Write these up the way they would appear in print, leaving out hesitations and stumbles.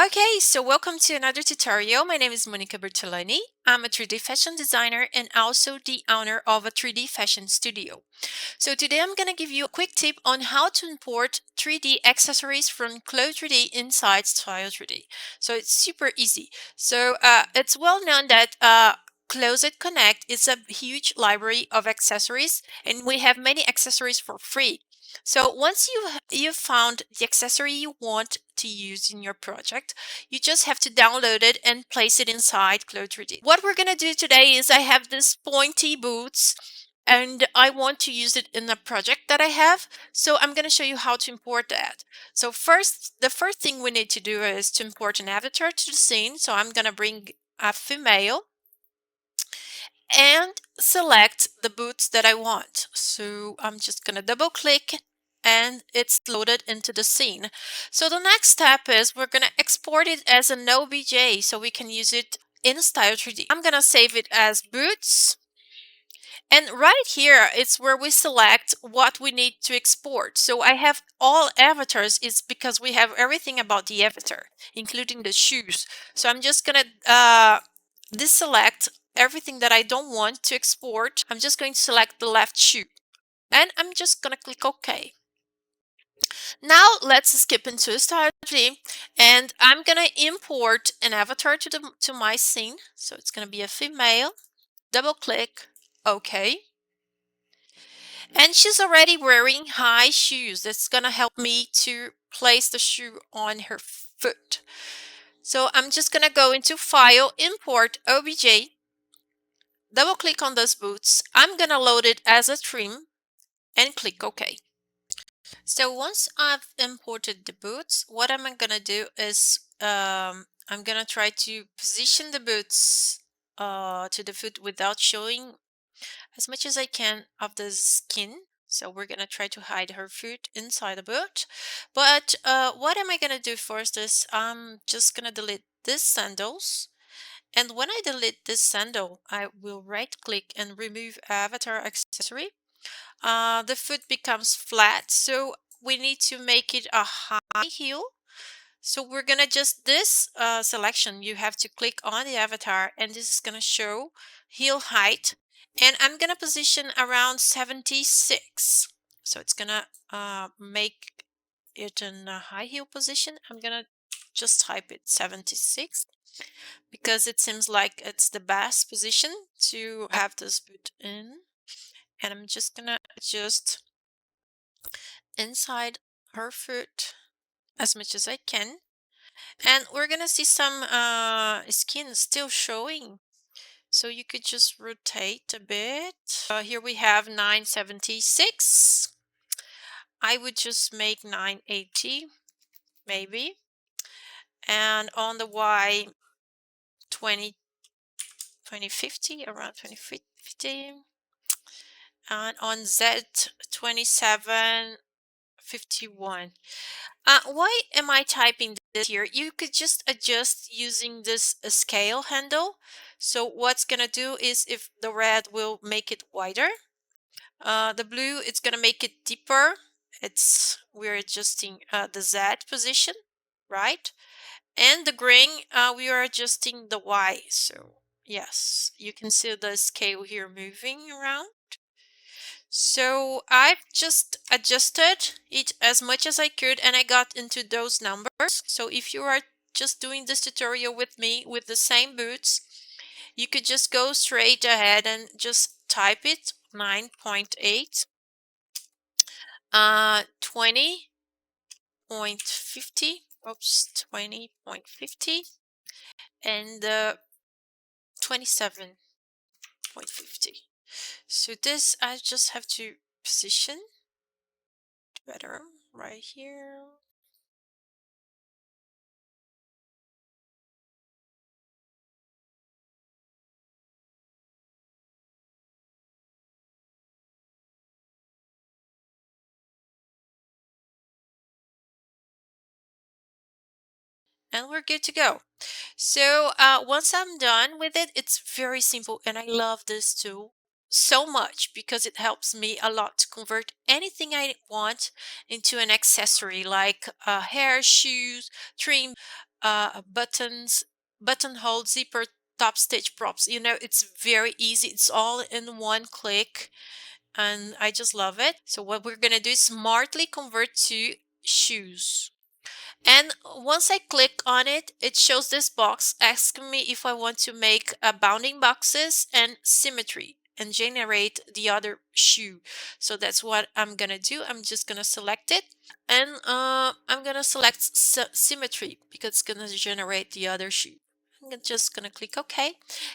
Okay, so welcome to another tutorial. My name is Monica Bertolini. I'm a 3D fashion designer and also the owner of a 3D fashion studio. So today I'm going to give you a quick tip on how to import 3D accessories from Clo3D inside Style3D. So it's super easy. So it's well known that Closet Connect is a huge library of accessories, and we have many accessories for free. So once you've found the accessory you want to use in your project, you just have to download it and place it inside Clo3D. What we're gonna do today is I have this pointy boots and I want to use it in a project that I have. So I'm going to show you how to import that. So the first thing we need to do is to import an avatar to the scene. So I'm going to bring a female and select the boots that I want. So I'm just going to double click and it's loaded into the scene. So the next step is we're going to export it as an OBJ so we can use it in Style3D. I'm going to save it as boots. And right here, it's where we select what we need to export. So I have all avatars is because we have everything about the avatar, including the shoes. So I'm just going to deselect everything that I don't want to export. I'm just going to select the left shoe. And I'm just going to click OK. Now let's skip into Style3D and I'm going to import an avatar to my scene. So it's going to be a female. Double click, OK. And she's already wearing high shoes. That's going to help me to place the shoe on her foot. So I'm just going to go into File, Import OBJ, double click on those boots. I'm going to load it as a trim and click OK. So once I've imported the boots, what I'm going to do is I'm going to try to position the boots to the foot without showing as much as I can of the skin. So we're gonna try to hide her foot inside the boot. But what am I gonna do first is I'm just gonna delete these sandals. And when I delete this sandal, I will right click and remove avatar accessory. The foot becomes flat. So we need to make it a high heel. So we're gonna just this selection, you have to click on the avatar and this is gonna show heel height. And I'm gonna position around 76. So it's gonna make it in a high heel position. I'm gonna just type it 76 because it seems like it's the best position to have this boot in. And I'm just gonna adjust inside her foot as much as I can. And we're gonna see some skin still showing. So you could just rotate a bit. Here we have 976. I would just make 980 maybe. And on the Y 20, 2050, around 2050. And on Z 2751. Why am I typing this here? You could just adjust using this scale handle. So what's gonna do is if the red will make it wider, the blue it's gonna make it deeper. We're adjusting the Z position, right? And the green we are adjusting the Y. So yes, you can see the scale here moving around. So I've just adjusted it as much as I could and I got into those numbers. So if you are just doing this tutorial with me with the same boots, you could just go straight ahead and just type it 9.8, 20.50, oops, 20.50 and 27.50. So this I just have to position better right here. And we're good to go. So once I'm done with it, it's very simple and I love this tool. so much because it helps me a lot to convert anything I want into an accessory like hair, shoes, trim, buttons, buttonhole, zipper, top stitch props. You know, it's very easy. It's all in one click and I just love it. So what we're gonna do is smartly convert to shoes. And once I click on it, it shows this box asking me if I want to make bounding boxes and symmetry and generate the other shoe. So that's what I'm gonna do. I'm just gonna select it and I'm gonna select symmetry because it's gonna generate the other shoe. Just gonna click OK.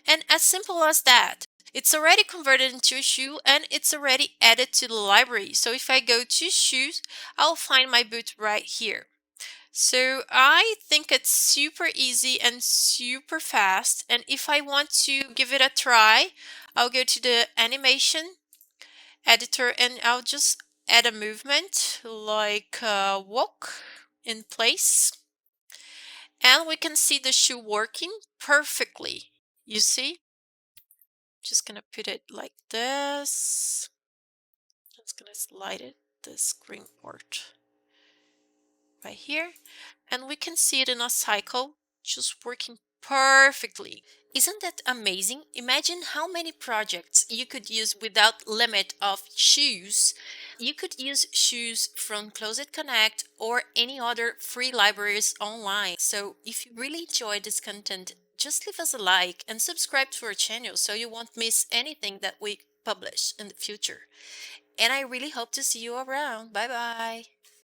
And as simple as that. It's already converted into a shoe and it's already added to the library. So if I go to shoes, I'll find my boot right here. So I think it's super easy and super fast. And if I want to give it a try, I'll go to the animation editor and I'll just add a movement like walk in place. And we can see the shoe working perfectly. You see? Just gonna put it like this. Just gonna slide it, this green part right here. And we can see it in a cycle, just working perfectly. Isn't that amazing? Imagine how many projects you could use without limit of shoes. You could use shoes from Closet Connect or any other free libraries online. So if you really enjoyed this content, just leave us a like and subscribe to our channel so you won't miss anything that we publish in the future. And I really hope to see you around. Bye bye.